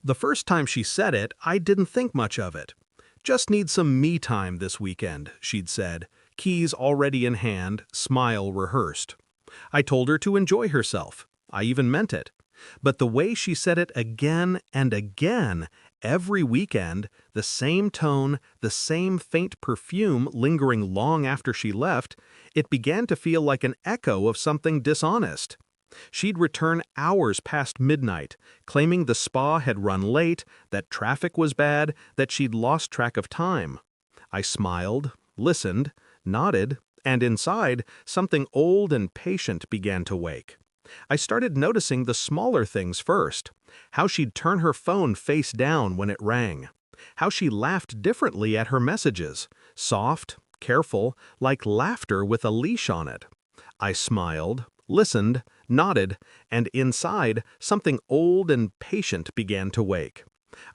The first time she said it, I didn't think much of it. Just need some me time this weekend, she'd said, keys already in hand, smile rehearsed. I told her to enjoy herself. I even meant it. But the way she said it again and again, every weekend, the same tone, the same faint perfume lingering long after she left, it began to feel like an echo of something dishonest. She'd return hours past midnight, claiming the spa had run late, that traffic was bad, that she'd lost track of time. I smiled, listened, nodded, and inside, something old and patient began to wake. I started noticing the smaller things first. How she'd turn her phone face down when it rang. How she laughed differently at her messages. Soft, careful, like laughter with a leash on it. I smiled, listened, nodded, and inside, something old and patient began to wake.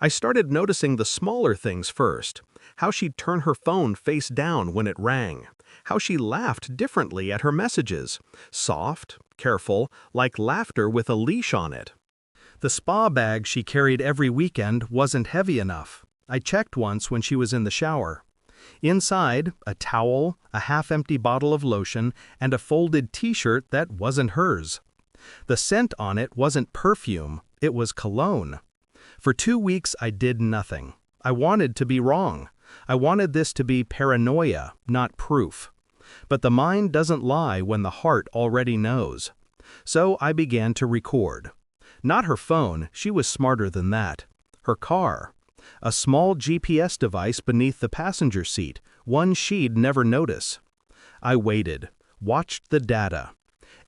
I started noticing the smaller things first. How she'd turn her phone face down when it rang. How she laughed differently at her messages. Soft, careful, like laughter with a leash on it. The spa bag she carried every weekend wasn't heavy enough. I checked once when she was in the shower. Inside, a towel, a half-empty bottle of lotion, and a folded t-shirt that wasn't hers. The scent on it wasn't perfume, it was cologne. For 2 weeks I did nothing. I wanted to be wrong. I wanted this to be paranoia, not proof. But the mind doesn't lie when the heart already knows. So I began to record. Not her phone, she was smarter than that. Her car. A small GPS device beneath the passenger seat, one she'd never notice. I waited, watched the data.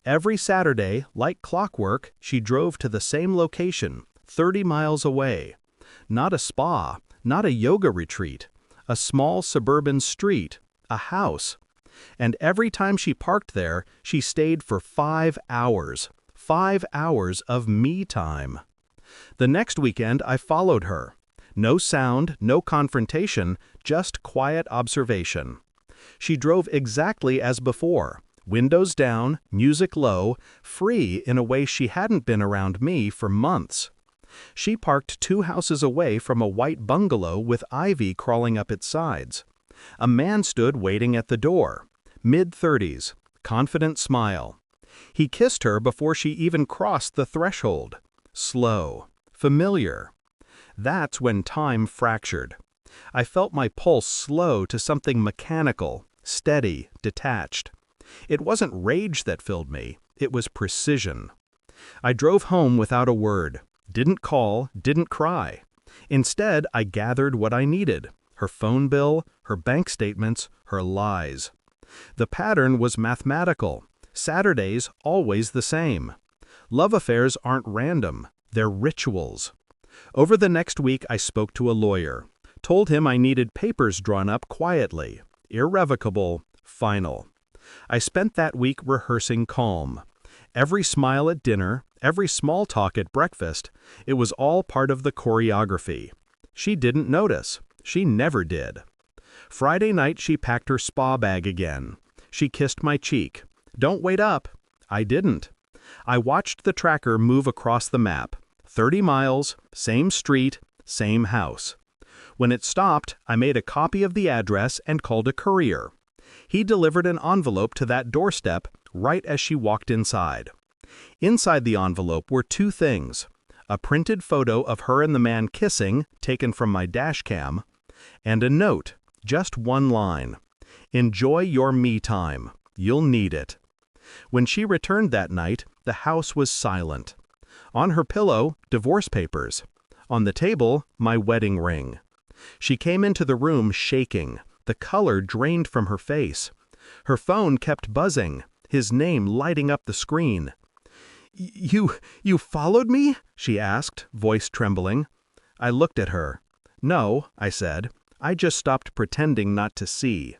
Every Saturday, like clockwork, she drove to the same location, 30 miles away. Not a spa, not a yoga retreat. A small suburban street, a house. And every time she parked there, she stayed for 5 hours. 5 hours of me time. The next weekend, I followed her. No sound, no confrontation, just quiet observation. She drove exactly as before, windows down, music low, free in a way she hadn't been around me for months. She parked 2 houses away from a white bungalow with ivy crawling up its sides. A man stood waiting at the door, mid-30s, confident smile. He kissed her before she even crossed the threshold. Slow, familiar. That's when time fractured. I felt my pulse slow to something mechanical, steady, detached. It wasn't rage that filled me, it was precision. I drove home without a word, didn't call, didn't cry. Instead, I gathered what I needed: her phone bill, her bank statements, her lies. The pattern was mathematical. Saturdays always the same. Love affairs aren't random, they're rituals. Over the next week I spoke to a lawyer, told him I needed papers drawn up quietly, irrevocable, final. I spent that week rehearsing calm. Every smile at dinner, every small talk at breakfast, it was all part of the choreography. She didn't notice. She never did. Friday night she packed her spa bag again. She kissed my cheek. Don't wait up. I didn't. I watched the tracker move across the map. 30 miles, same street, same house. When it stopped, I made a copy of the address and called a courier. He delivered an envelope to that doorstep right as she walked inside. Inside the envelope were 2 things: a printed photo of her and the man kissing, taken from my dash cam, and a note, just 1 line. Enjoy your me time. You'll need it. When she returned that night, the house was silent. On her pillow, divorce papers. On the table, my wedding ring. She came into the room shaking, the color drained from her face. Her phone kept buzzing, his name lighting up the screen. You followed me?" she asked, voice trembling. I looked at her. "No," I said. "I just stopped pretending not to see."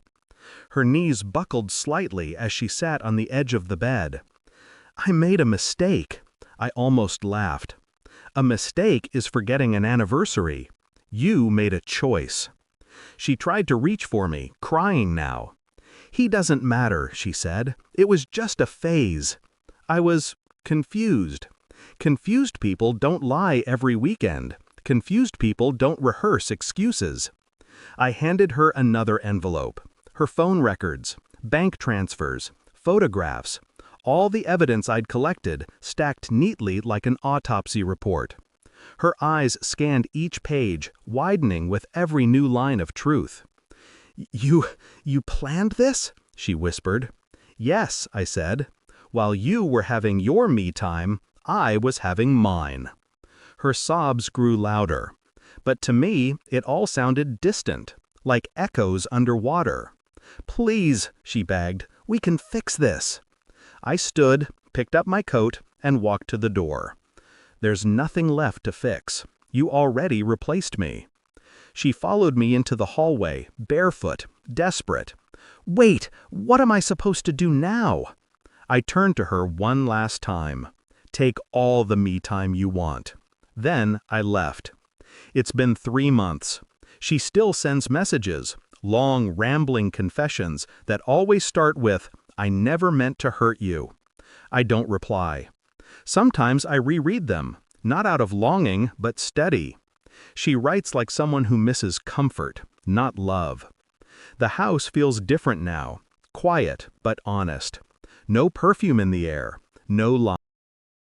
Her knees buckled slightly as she sat on the edge of the bed. "I made a mistake." I almost laughed. "A mistake is forgetting an anniversary. You made a choice." She tried to reach for me, crying now. "He doesn't matter," she said. "It was just a phase." I was confused. Confused people don't lie every weekend. Confused people don't rehearse excuses. I handed her another envelope. Her phone records, bank transfers, photographs, all the evidence I'd collected stacked neatly like an autopsy report. Her eyes scanned each page, widening with every new line of truth. You planned this?" she whispered. "Yes," I said. "While you were having your me time, I was having mine." Her sobs grew louder. But to me, it all sounded distant, like echoes underwater. "Please," she begged, "we can fix this." I stood, picked up my coat, and walked to the door. "There's nothing left to fix. You already replaced me." She followed me into the hallway, barefoot, desperate. "Wait, what am I supposed to do now?" I turned to her one last time. "Take all the me time you want." Then I left. It's been 3 months. She still sends messages, long, rambling confessions that always start with, "I never meant to hurt you." I don't reply. Sometimes I reread them, not out of longing, but steady. She writes like someone who misses comfort, not love. The house feels different now, quiet but honest. No perfume in the air, no